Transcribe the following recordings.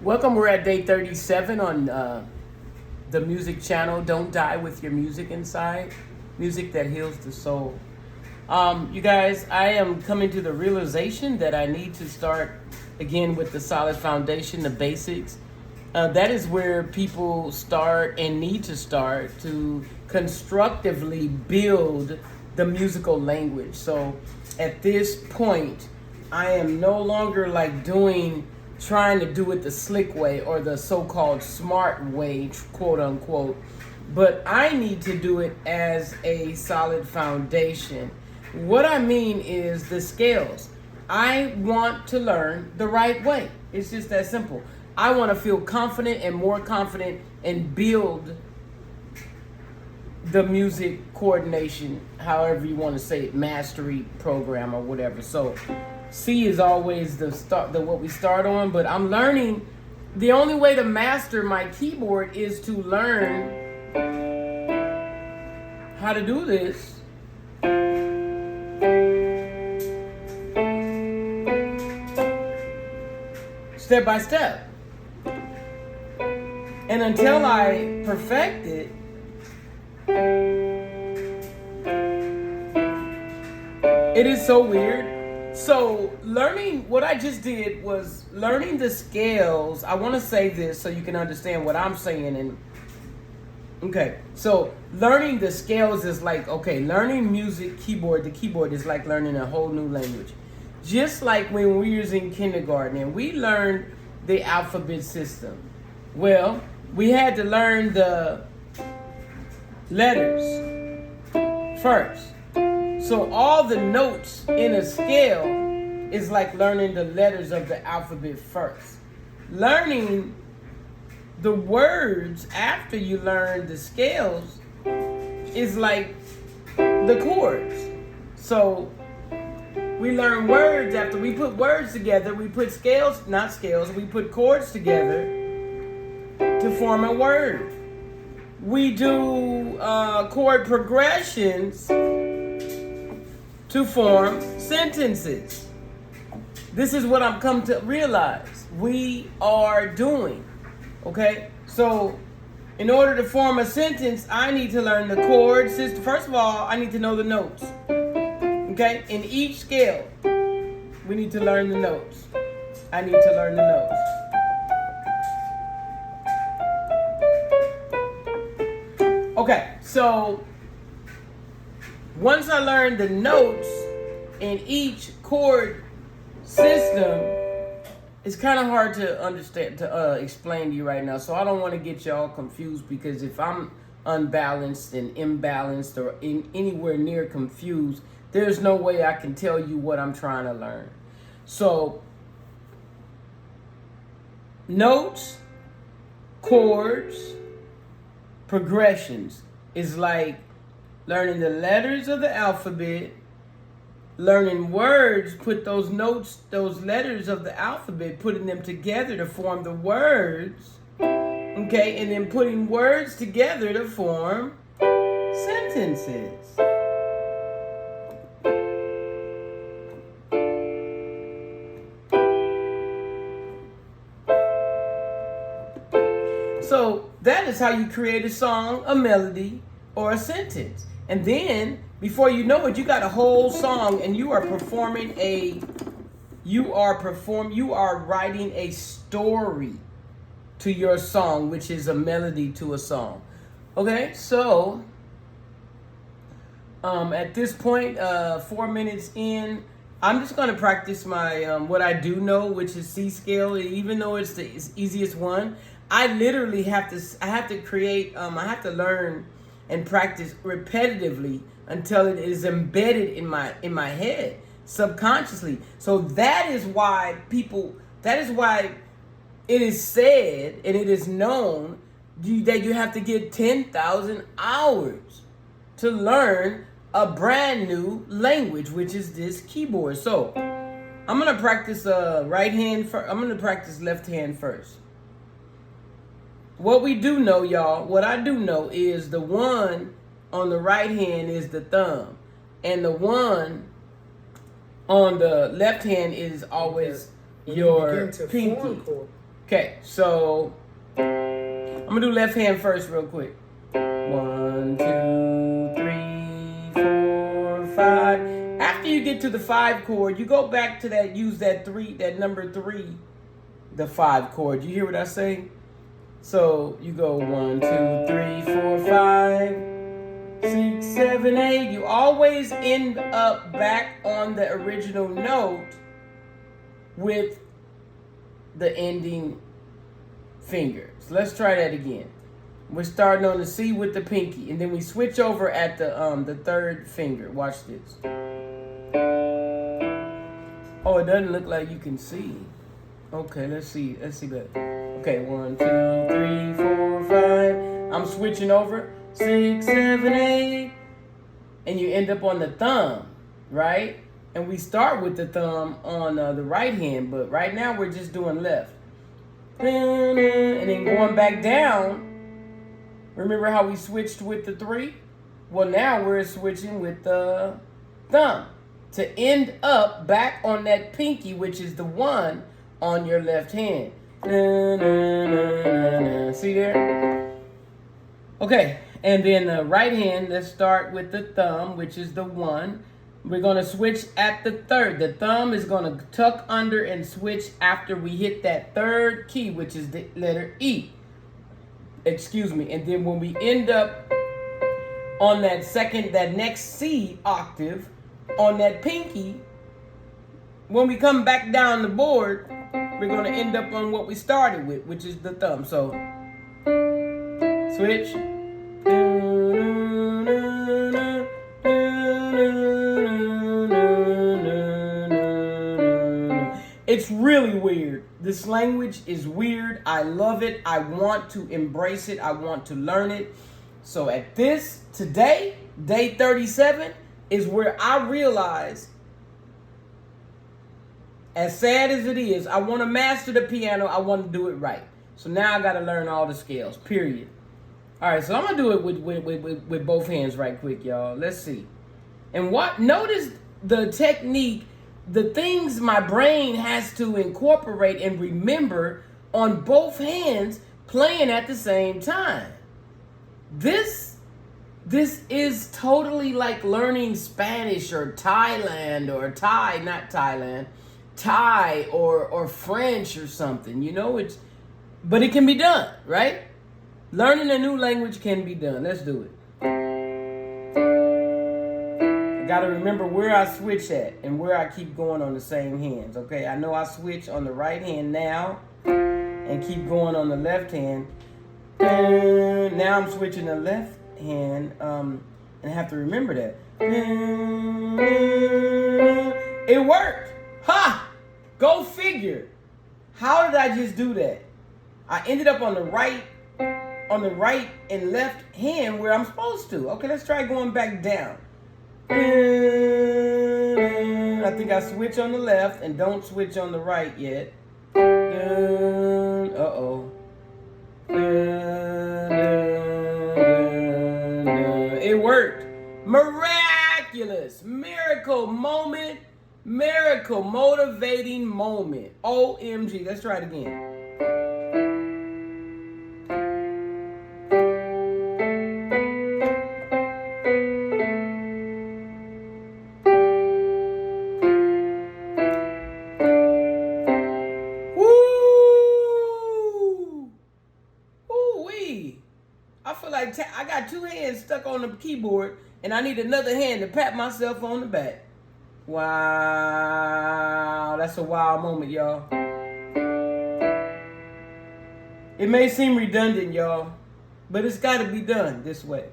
Welcome. We're at day 37 on the music channel. Don't die with your music inside. Music that heals the soul. You guys, I am coming to the realization that I need to start again with the solid foundation, the basics. That is where people start and need to start to constructively build the musical language. So at this point, I am no longer like trying to do it the slick way or the so-called smart way, quote unquote, but I need to do it as a solid foundation. What I mean is the scales. I want to learn the right way. It's just that simple. I want to feel confident and more confident and build the music coordination, however you want to say it, mastery program or whatever. So C is always the what we start on, but I'm learning the only way to master my keyboard is to learn how to do this step by step. And until I perfect it, it is so weird. So learning, what I just did was learning the scales. I want to say this so you can understand what I'm saying. And okay, so learning the scales is like, okay, learning music, the keyboard is like learning a whole new language. Just like when we was in kindergarten and we learned the alphabet system. Well, we had to learn the letters first. So all the notes in a scale is like learning the letters of the alphabet first. Learning the words after you learn the scales is like the chords. So we learn words after we put words together. We put we put chords together to form a word. We do chord progressions to form sentences. This is what I've come to realize we are doing. Okay? So, in order to form a sentence, I need to learn the chord system. First of all, I need to know the notes. Okay? In each scale, we need to learn the notes. I need to learn the notes. Okay, so once I learn the notes in each chord system, it's kind of hard to understand, to explain to you right now. So I don't want to get y'all confused, because if I'm unbalanced and imbalanced or anywhere near confused, there's no way I can tell you what I'm trying to learn. So notes, chords, progressions is like learning the letters of the alphabet, learning words, put those notes, those letters of the alphabet, putting them together to form the words, okay, and then putting words together to form sentences. So that is how you create a song, a melody, or a sentence. And then, before you know it, you got a whole song and you are writing a story to your song, which is a melody to a song. Okay, so at this point, 4 minutes in, I'm just going to practice my what I do know, which is C scale. Even though it's the easiest one, I literally have to learn and practice repetitively until it is embedded in my head subconsciously. So that is why it is said and it is known that you have to get 10,000 hours to learn a brand new language, which is this keyboard. So I'm gonna practice right hand first. I'm gonna practice left hand first. What we do know, y'all, what I do know is the one on the right hand is the thumb, and the one on the left hand is always your pinky. Okay, so I'm gonna do left hand first real quick. 1, 2, 3, 4, 5. After you get to the 5 chord, you go back to that, use that number 3, the 5 chord. You hear what I say? So you go 1, 2, 3, 4, 5, 6, 7, 8. You always end up back on the original note with the ending finger. So let's try that again. We're starting on the C with the pinky, and then we switch over at the 3rd finger. Watch this. Oh, it doesn't look like you can see. Okay, let's see. Let's see that. Okay, 1, 2, 3, 4, 5. I'm switching over. 6, 7, 8. And you end up on the thumb, right? And we start with the thumb on the right hand, but right now we're just doing left. And then going back down. Remember how we switched with the 3? Well, now we're switching with the thumb to end up back on that pinky, which is the 1 on your left hand. See there? Okay, and then the right hand, let's start with the thumb, which is the 1. We're going to switch at the 3rd. The thumb is going to tuck under and switch after we hit that 3rd key, which is the letter E. Excuse me. And then when we end up on that next C octave on that pinky, when we come back down the board, we're going to end up on what we started with, which is the thumb. So, switch. It's really weird. This language is weird. I love it. I want to embrace it. I want to learn it. So today, day 37, is where I realize, as sad as it is, I want to master the piano. I want to do it right. So now I got to learn all the scales, period. All right, so I'm going to do it with both hands right quick, y'all. Let's see. And notice the technique, the things my brain has to incorporate and remember on both hands playing at the same time. This is totally like learning Spanish or Thailand or Thai or French or something. You know, but it can be done, right? Learning a new language can be done. Let's do it. Got to remember where I switch at and where I keep going on the same hands, okay? I know I switch on the right hand now and keep going on the left hand. And now I'm switching the left hand and I have to remember that. It worked! Ha! Go figure. How did I just do that? I ended up on the right and left hand where I'm supposed to. Okay, let's try going back down. I think I switch on the left and don't switch on the right yet. Uh-oh. It worked. Miraculous. Miracle moment. Miracle motivating moment. OMG. Let's try it again. I got 2 hands stuck on the keyboard, and I need another hand to pat myself on the back. Wow, that's a wild moment, y'all. It may seem redundant, y'all, but it's got to be done this way.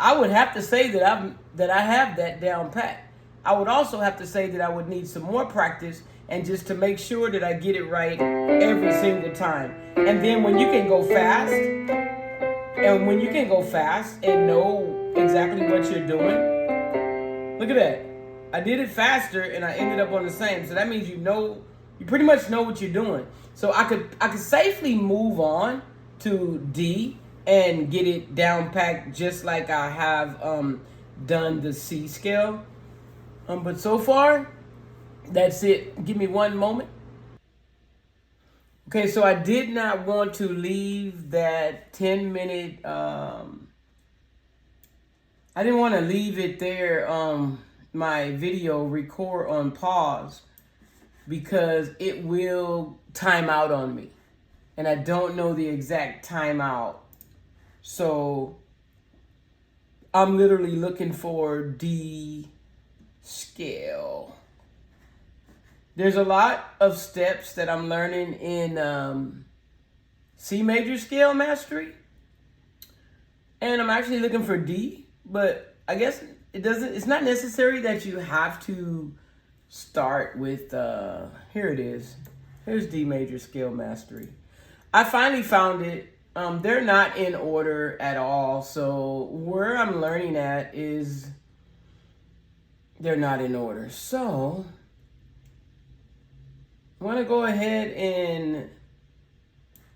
I would have to say that I have that down pat. I would also have to say that I would need some more practice and just to make sure that I get it right every single time. And then when you can go fast, and know exactly what you're doing, look at that. I did it faster and I ended up on the same. So that means you know You pretty much know what you're doing. So I could safely move on to D and get it down packed just like I have done the C scale. But so far, that's it. Give me one moment. Okay, so I did not want to leave that 10-minute, I didn't want to leave it there, my video record on pause, because it will time out on me. And I don't know the exact timeout. So I'm literally looking for D scale. There's a lot of steps that I'm learning in C major scale mastery. And I'm actually looking for D, but I guess it's not necessary that you have to start with, here it is. Here's D major scale mastery. I finally found it. They're not in order at all. So where I'm learning at is they're not in order. So I want to go ahead and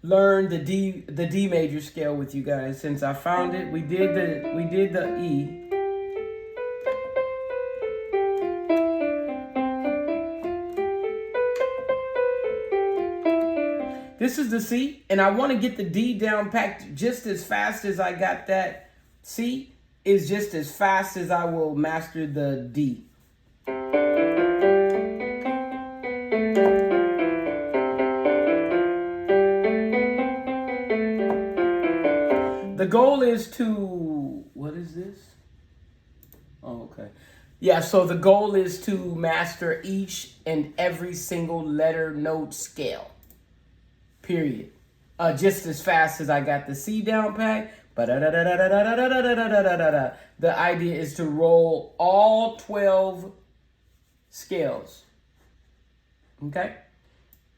learn the D major scale with you guys. Since I found it, we did the E. This is the C, and I want to get the D down packed just as fast as I got that. C is just as fast as I will master the D. The goal is to, what is this? Oh, okay. Yeah, so the goal is to master each and every single letter note scale. Period. Just as fast as I got the C down pat. The idea is to roll all 12 scales. Okay?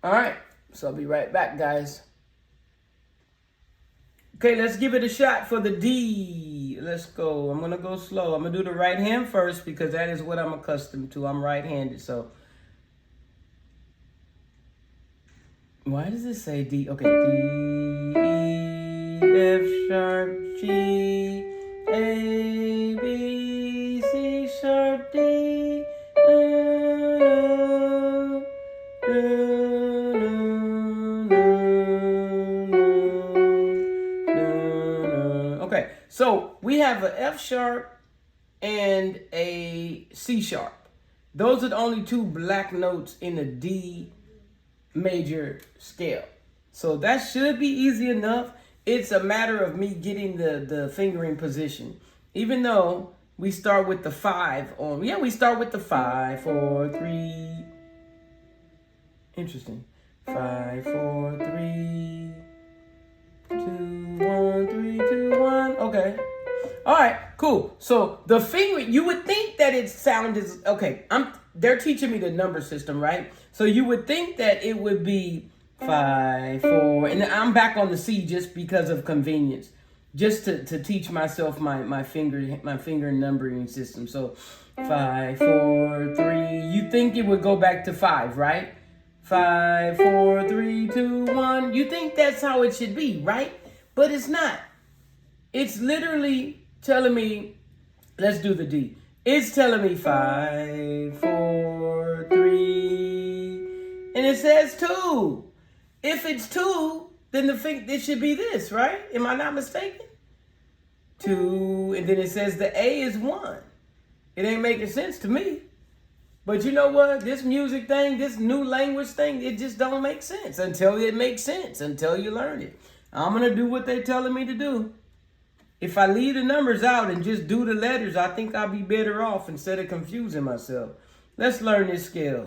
All right. So I'll be right back, guys. Okay, let's give it a shot for the D. Let's go. I'm going to go slow. I'm going to do the right hand first because that is what I'm accustomed to. I'm right-handed, so. Why does it say D? Okay, D, E, F sharp, G, A, B, C sharp, D. Okay, so we have an F sharp and a C sharp. Those are the only two black notes in the D major scale. So that should be easy enough. It's a matter of me getting the fingering position. Even though we start with the 5 on, yeah, we start with the 5, 4, 3. Interesting. 5, 4, 3, 2, 1, 3, 2, 1. Okay. All right, cool. So the fingering, you would think that its sound is, okay, they're teaching me the number system, right? So you would think that it would be 5, 4, and I'm back on the C just because of convenience, just to teach myself my finger numbering system. So 5, 4, 3. You think it would go back to 5, right? 5, 4, 3, 2, 1. You think that's how it should be, right? But it's not. It's literally telling me, let's do the D. It's telling me 5, 4, 3, and it says 2. If it's 2, then it should be this, right? Am I not mistaken? 2, and then it says the A is 1. It ain't making sense to me. But you know what? This music thing, this new language thing, it just don't make sense until it makes sense, until you learn it. I'm going to do what they're telling me to do. If I leave the numbers out and just do the letters, I think I'll be better off instead of confusing myself. Let's learn this scale.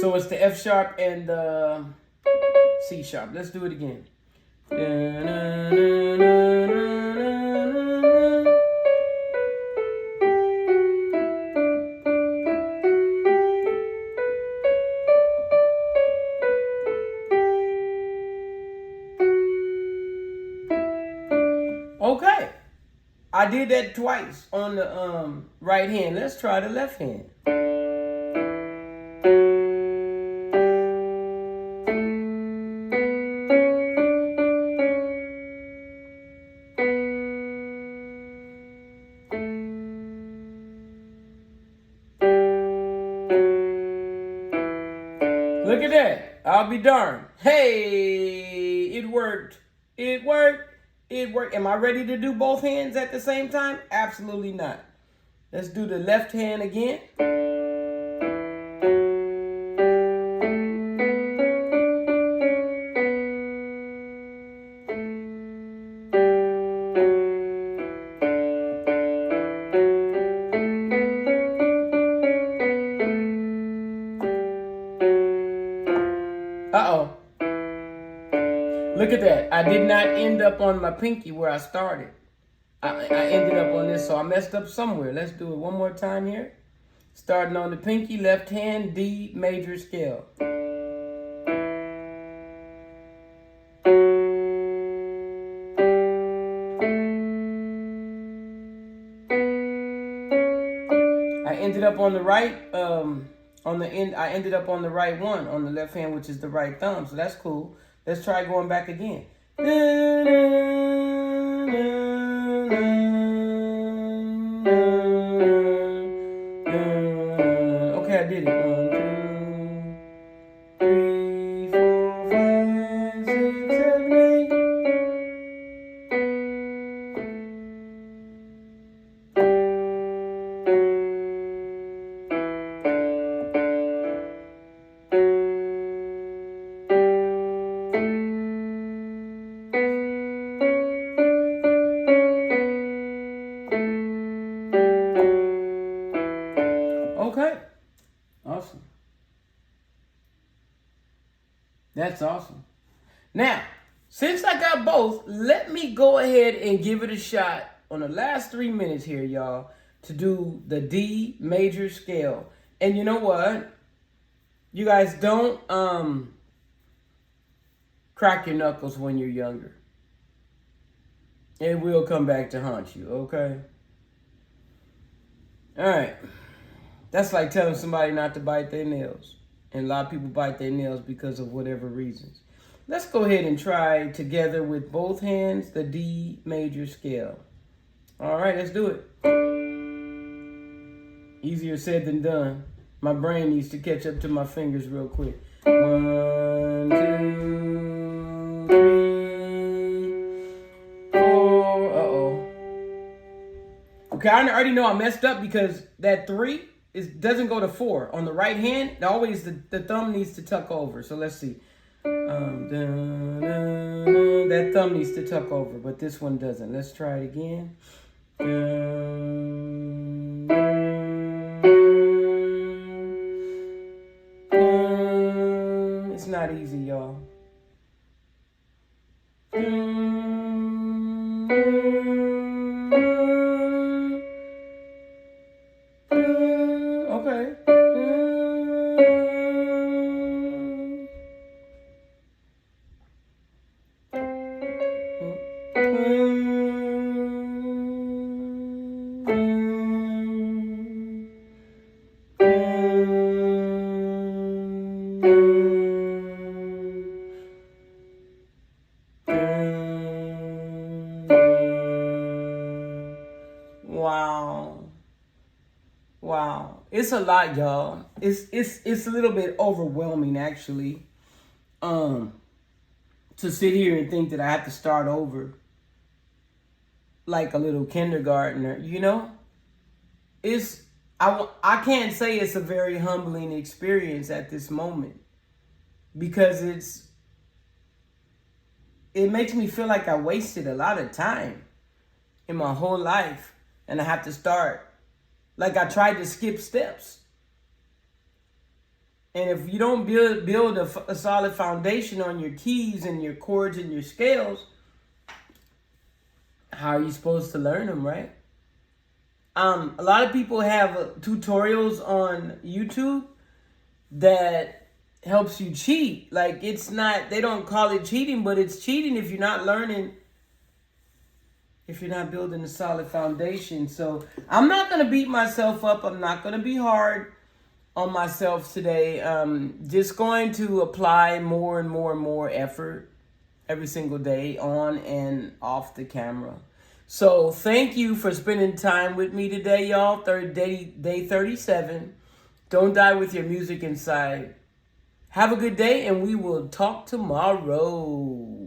So it's the F sharp and the C sharp. Let's do it again. I did that twice on the right hand. Let's try the left hand. Look at that. I'll be darned. Hey, it worked. It worked. It worked. Am I ready to do both hands at the same time? Absolutely not. Let's do the left hand again. Uh-oh. Look at that. I did not end up on my pinky where I started. I ended up on this, so I messed up somewhere. Let's do it one more time here. Starting on the pinky, left hand, D major scale. I ended up on the right, I ended up on the right one, on the left hand, which is the right thumb, so that's cool. Let's try going back again. Okay, I did it. 1, 2, 3, 4, 5, 6, 7, 8. Okay, awesome. That's awesome. Now, since I got both, let me go ahead and give it a shot on the last 3 minutes here, y'all, to do the D major scale. And you know what? You guys don't crack your knuckles when you're younger. It will come back to haunt you, okay? All right. That's like telling somebody not to bite their nails. And a lot of people bite their nails because of whatever reasons. Let's go ahead and try together with both hands the D major scale. All right, let's do it. Easier said than done. My brain needs to catch up to my fingers real quick. 1, 2, 3, 4. Uh-oh. Okay, I already know I messed up because that 3 doesn't go to 4. On the right hand, always the thumb needs to tuck over. So let's see. That thumb needs to tuck over, but this one doesn't. Let's try it again. It's not easy, y'all. Okay. Wow. Wow. It's a lot, y'all. It's a little bit overwhelming actually. To sit here and think that I have to start over like a little kindergartner, you know? I can't say it's a very humbling experience at this moment because it makes me feel like I wasted a lot of time in my whole life and I have to start. Like I tried to skip steps. And if you don't build a solid foundation on your keys and your chords and your scales, how are you supposed to learn them, right? A lot of people have tutorials on YouTube that helps you cheat. Like they don't call it cheating, but it's cheating if you're not learning if you're not building a solid foundation. So I'm not going to beat myself up. I'm not going to be hard on myself today. Just going to apply more and more and more effort every single day on and off the camera. So thank you for spending time with me today, y'all. Day 37. Don't die with your music inside. Have a good day, and we will talk tomorrow.